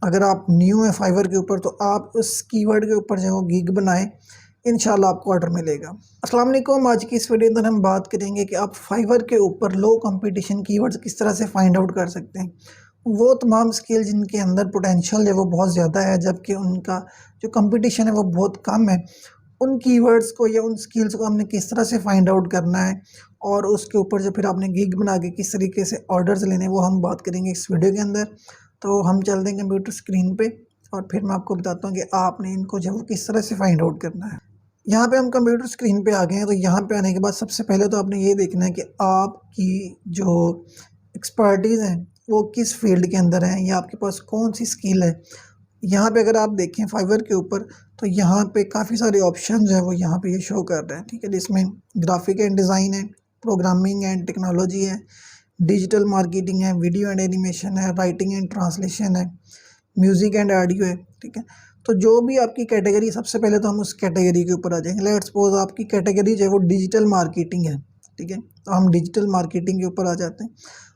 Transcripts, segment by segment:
अगर आप न्यू हैं फाइवर के ऊपर तो आप उस कीवर्ड के ऊपर जो है वो गिग बनाएं, इंशाल्लाह आपको ऑर्डर मिलेगा। अस्सलाम वालेकुम। आज की इस वीडियो में हम बात करेंगे कि आप फाइवर के ऊपर लो कंपटीशन कीवर्ड्स किस तरह से फाइंड आउट कर सकते हैं। वो तमाम स्किल जिनके अंदर पोटेंशियल है वो बहुत ज़्यादा है, जबकि उनका जो कंपटीशन है वो बहुत कम है। उन कीवर्ड्स को या उन स्किल्स को हमने किस तरह से फाइंड आउट करना है और उसके ऊपर जो फिर आपने गिग बना के किस तरीके से ऑर्डर्स लेने हैं वो हम बात करेंगे इस वीडियो के अंदर। तो हम चलते हैं कंप्यूटर स्क्रीन पे और फिर मैं आपको बताता हूँ कि आपने इनको जो है वो किस तरह से फाइंड आउट करना है। यहाँ पे हम कंप्यूटर स्क्रीन पे आ गए हैं। तो यहाँ पे आने के बाद सबसे पहले तो आपने ये देखना है कि आपकी जो एक्सपर्टीज़ है वो किस फील्ड के अंदर है या आपके पास कौन सी स्किल है। यहाँ पे अगर आप देखें फाइवर के ऊपर तो यहाँ पे काफ़ी सारे ऑप्शंस हैं वो यहाँ पे ये शो कर रहे हैं, ठीक है, जिसमें ग्राफिक एंड डिज़ाइन है, प्रोग्रामिंग एंड टेक्नोलॉजी है, डिजिटल मार्केटिंग है, वीडियो एंड एनिमेशन है, राइटिंग एंड ट्रांसलेशन है, म्यूज़िक एंड ऑडियो है, ठीक है। तो जो भी आपकी कैटेगरी, सबसे पहले तो हम उस कैटेगरी के ऊपर आ जाएंगे। लेट्स सपोज आपकी कैटेगरी जो है वो डिजिटल मार्केटिंग है, ठीक है, तो हम डिजिटल मार्केटिंग के ऊपर आ जाते हैं।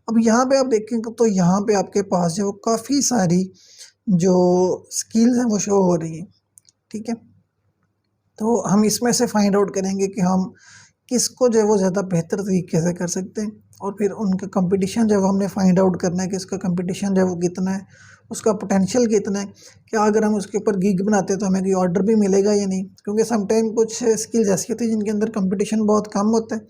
अब यहाँ पे आप देखेंगे तो यहाँ पे आपके पास जो काफ़ी सारी जो स्किल्स हैं वो शो हो रही हैं, ठीक है। तो हम इसमें से फाइंड आउट करेंगे कि हम किसको जो है वो ज़्यादा बेहतर तरीके से कर सकते हैं और फिर उनका कंपटीशन जो है वो हमने फाइंड आउट करना है कि इसका कंपटीशन जो है वो कितना है, उसका पोटेंशियल कितना है। क्या अगर हम उसके ऊपर गिग बनाते हैं तो हमें कोई ऑर्डर भी मिलेगा या नहीं, क्योंकि समटाइम कुछ स्किल्स ऐसी होती है जिनके अंदर कंपटीशन बहुत कम होता है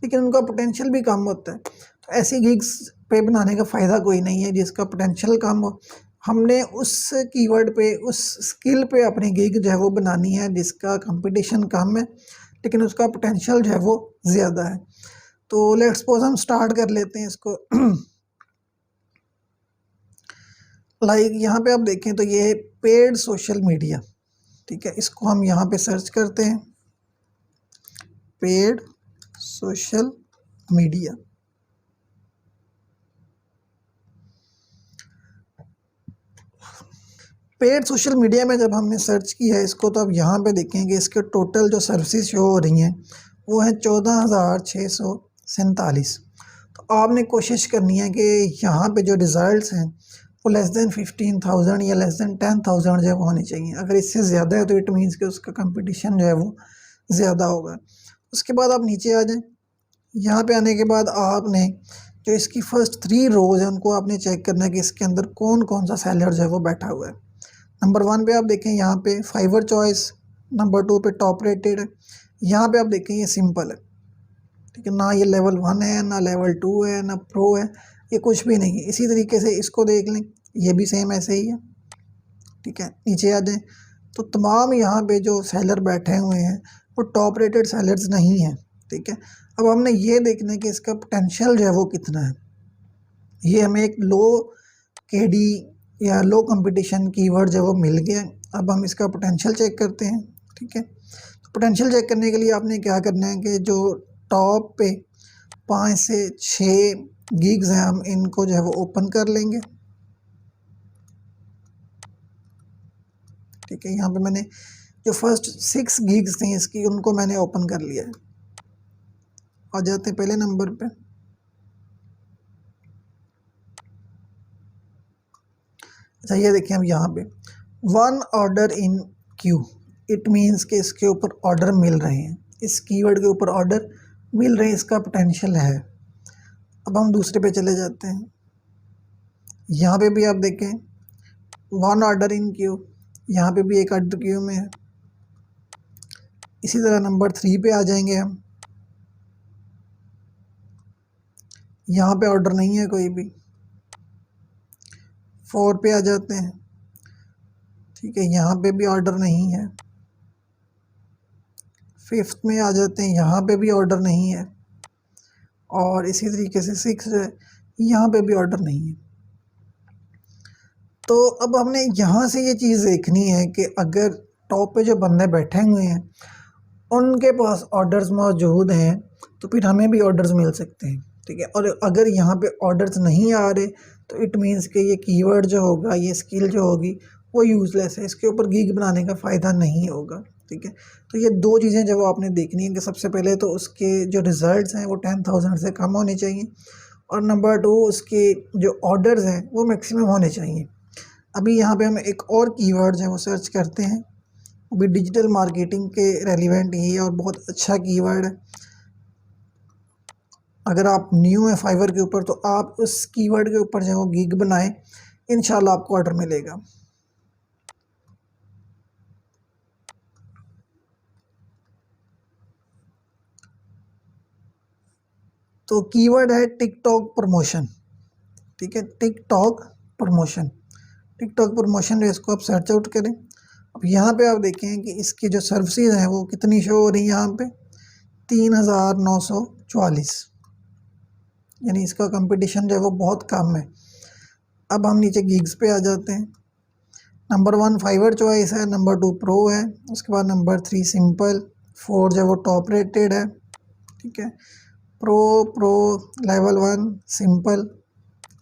लेकिन उनका पोटेंशियल भी कम होता है। तो ऐसी गिग्स पे बनाने का फ़ायदा कोई नहीं है जिसका पोटेंशियल कम हो। हमने उस कीवर्ड पे, उस स्किल पे अपनी गिग जो है वो बनानी है जिसका कंपटीशन कम है लेकिन उसका पोटेंशियल जो है वो ज़्यादा है। तो लेट्स सपोज हम स्टार्ट कर लेते हैं इसको। लाइक यहाँ पे आप देखें तो ये पेड सोशल मीडिया, ठीक है, इसको हम यहाँ पे सर्च करते हैं, paid social media. Paid social media में जब हमने सर्च किया है इसको तो अब यहाँ पे देखेंगे इसके टोटल जो सर्विसेज शो हो रही हैं वो है 14,647। तो आपने कोशिश करनी है कि यहाँ पे जो रिज़ल्ट्स हैं वो लेस दैन 15,000 या लेस दैन 10,000 जो है वो होने चाहिए। अगर इससे ज़्यादा है तो इट मीन्स कि उसका कंपटीशन जो है वो ज़्यादा होगा। उसके बाद आप नीचे आ जाएँ। यहाँ पे आने के बाद आपने जो इसकी फ़र्स्ट 3 रोज़ हैं उनको आपने चेक करना है कि इसके अंदर कौन कौन सा सेलर जो है वो बैठा हुआ है। नंबर 1 पे आप देखें यहाँ पे फाइवर चॉइस, नंबर 2 पे टॉप रेटेड है। यहाँ पे आप देखें ये सिंपल है, ठीक है, ना ये लेवल 1 है, ना लेवल 2 है, ना प्रो है, ये कुछ भी नहीं है। इसी तरीके से इसको देख लें, ये भी सेम ऐसे ही है, ठीक है। नीचे आ जाएं तो तमाम यहाँ पे जो सेलर बैठे हुए हैं वो टॉप रेटेड सेलर्स नहीं हैं, ठीक है। अब हमने ये देखना है कि इसका पोटेंशियल जो है वो कितना है। ये हमें एक लो केडी या लो कंपटीशन कीवर्ड जो वो मिल गया। अब हम इसका पोटेंशियल चेक करते हैं, ठीक है। तो पोटेंशियल चेक करने के लिए आपने क्या करना है कि जो टॉप पे 5 से 6 गिग्स हैं हम इनको जो है वो ओपन कर लेंगे, ठीक है। यहाँ पे मैंने जो फर्स्ट 6 गिग्स थी इसकी उनको मैंने ओपन कर लिया है। आ जाते हैं पहले नंबर पे। अच्छा ये देखिए अब यहाँ पे 1 order in Q, it means कि इसके ऊपर ऑर्डर मिल रहे हैं, इस कीवर्ड के ऊपर ऑर्डर मिल रहे हैं, इसका पोटेंशियल है। अब हम दूसरे पे चले जाते हैं। यहाँ पे भी आप देखें 1 ऑर्डर इन क्यू, यहाँ पे भी एक ऑर्डर क्यू में है। इसी तरह नंबर 3 पे आ जाएंगे हम, यहाँ पे ऑर्डर नहीं है कोई भी। 4 पे आ जाते हैं, ठीक है, यहाँ पे भी ऑर्डर नहीं है। 5th में आ जाते हैं, यहाँ पे भी ऑर्डर नहीं है। और इसी तरीके से 6 जो है यहाँ पे भी ऑर्डर नहीं है। तो अब हमने यहाँ से ये चीज़ देखनी है कि अगर टॉप पे जो बंदे बैठे हुए हैं उनके पास ऑर्डर्स मौजूद हैं तो फिर हमें भी ऑर्डर्स मिल सकते हैं, ठीक है। और अगर यहाँ पे ऑर्डर्स नहीं आ रहे तो इट मीन्स कि ये कीवर्ड जो होगा, ये स्किल जो होगी वो यूज़लेस है, इसके ऊपर गिग बनाने का फ़ायदा नहीं होगा, ठीक है। तो ये 2 चीज़ें जब आपने देखनी है कि सबसे पहले तो उसके जो रिज़ल्ट्स हैं वो 10,000 से कम होने चाहिए और नंबर 2 उसके जो ऑर्डर्स हैं वो मैक्सिमम होने चाहिए। अभी यहाँ पे हम एक और कीवर्ड जो है वो सर्च करते हैं, वो भी डिजिटल मार्केटिंग के रेलिवेंट ही है और बहुत अच्छा कीवर्ड है। अगर आप न्यू हैं फाइवर के ऊपर तो आप उस कीवर्ड के ऊपर जो है वो गिग बनाएं, इंशाल्लाह आपको ऑर्डर मिलेगा। तो कीवर्ड है टिकटॉक प्रमोशन, ठीक है, टिकटॉक प्रमोशन। टिकटॉक प्रमोशन जो इसको आप सर्च आउट करें। अब यहाँ पे आप देखें कि इसकी जो सर्विसेज हैं वो कितनी शो हो रही है यहाँ पे 3944, यानी इसका कंपटीशन जो है वो बहुत कम है। अब हम नीचे गिग्स पे आ जाते हैं। नंबर 1 फाइवर चॉइस है, नंबर 2 प्रो है, उसके बाद नंबर 3 सिंपल, 4 जो है वो टॉप रेटेड है, ठीक है, प्रो लेवल 1 सिंपल,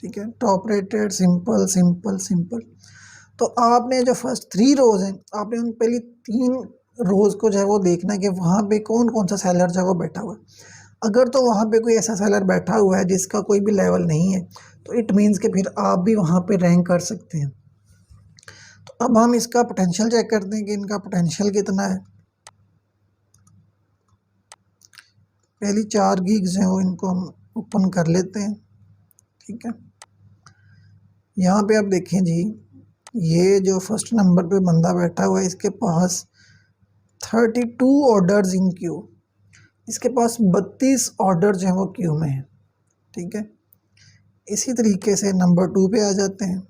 ठीक है, top rated simple simple simple. तो आपने जो फर्स्ट 3 रोज़ हैं आपने उन पहली 3 रोज़ को जो है वो देखना है कि वहाँ पे कौन कौन सा सेलर जो है वो बैठा हुआ है। अगर तो वहाँ पे कोई ऐसा सेलर बैठा हुआ है जिसका कोई भी लेवल नहीं है तो इट मीन्स कि फिर आप भी वहाँ पे रैंक कर सकते हैं। तो अब हम इसका पोटेंशियल चेक करते हैं कि इनका पोटेंशियल कितना है। पहली 4 गिग्स हैं वो इनको हम ओपन कर लेते हैं, ठीक है। यहाँ पे आप देखें जी, ये जो फर्स्ट नंबर पे बंदा बैठा हुआ है इसके पास 32 ऑर्डर्स इन क्यू, इसके पास 32 ऑर्डर जो हैं वो क्यू में हैं, ठीक है। इसी तरीके से नंबर 2 पे आ जाते हैं।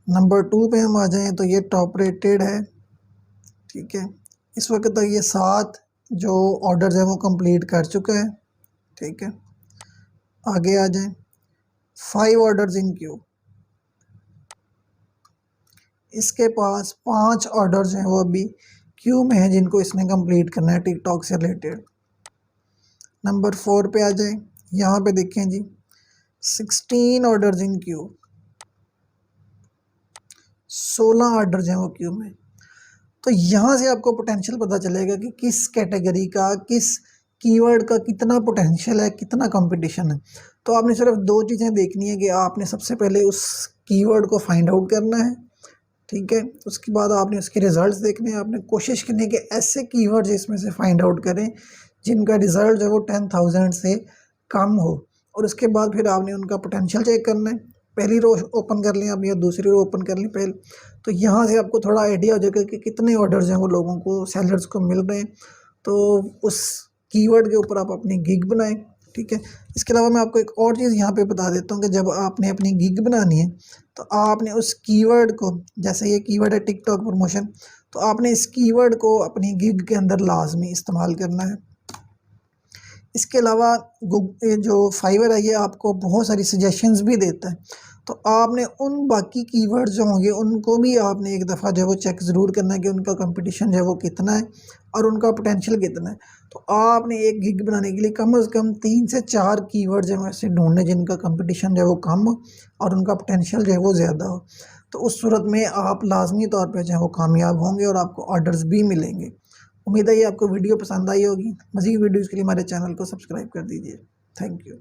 नंबर 2 पे हम आ जाएं तो ये टॉप रेटेड है, ठीक है। इस वक्त तक ये 7 जो ऑर्डर्स हैं वो कंप्लीट कर चुका है, ठीक है। आगे आ जाएं, 5 ऑर्डर्स इन क्यू, इसके पास 5 ऑर्डर्स हैं वो अभी क्यू में हैं जिनको इसने कंप्लीट करना है टिकटॉक से रिलेटेड। नंबर 4 पे आ जाएं, यहाँ पे देखें जी 16 ऑर्डर्स इन क्यू, 16 ऑर्डर्स हैं वो क्यू में। तो यहाँ से आपको पोटेंशियल पता चलेगा कि किस कैटेगरी का, किस कीवर्ड का कितना पोटेंशियल है, कितना कंपटीशन है। तो आपने सिर्फ 2 चीज़ें देखनी है कि आपने सबसे पहले उस कीवर्ड को फाइंड आउट करना है, ठीक है। उसके बाद आपने उसके रिज़ल्ट्स देखने हैं। आपने कोशिश करनी है कि ऐसे कीवर्ड्स इसमें से फाइंड आउट करें जिनका रिज़ल्ट जो है वो 10,000 से कम हो, और उसके बाद फिर आपने उनका पोटेंशियल चेक करना है। पहली रो ओपन कर लें आप या दूसरी रो ओपन कर लें पहले, तो यहाँ से आपको थोड़ा आइडिया हो जाएगा कि कितने ऑर्डर्स हैं वो लोगों को, सेलर्स को मिल रहे हैं। तो उस कीवर्ड के ऊपर आप अपनी गिग बनाएं, ठीक है। इसके अलावा मैं आपको एक और चीज़ यहाँ पे बता देता हूँ कि जब आपने अपनी गिग बनानी है तो आपने उस कीवर्ड को, जैसे ये कीवर्ड है टिकटॉक प्रमोशन, तो आपने इस कीवर्ड को अपनी गिग के अंदर लाजमी इस्तेमाल करना है। इसके अलावा जो फाइवर है ये आपको बहुत सारी सजेशंस भी देता है, तो आपने उन बाकी कीवर्ड्स जो होंगे उनको भी आपने एक दफ़ा जो है वो चेक ज़रूर करना है कि उनका कंपटीशन जो है वो कितना है और उनका पोटेंशियल कितना है। तो आपने एक गिग बनाने के लिए कम से कम 3 से 4 कीवर्ड्स जो है ऐसे ढूंढने जिनका कंपटीशन जो है वो कम हो और उनका पोटेंशियल जो है वो ज़्यादा हो। तो उस सूरत में आप लाजमी तौर पर जो है वो कामयाब होंगे और आपको ऑर्डर्स भी मिलेंगे। उम्मीद है ये आपको वीडियो पसंद आई होगी। मज़ीद वीडियोज़ के लिए हमारे चैनल को सब्सक्राइब कर दीजिए। Thank you.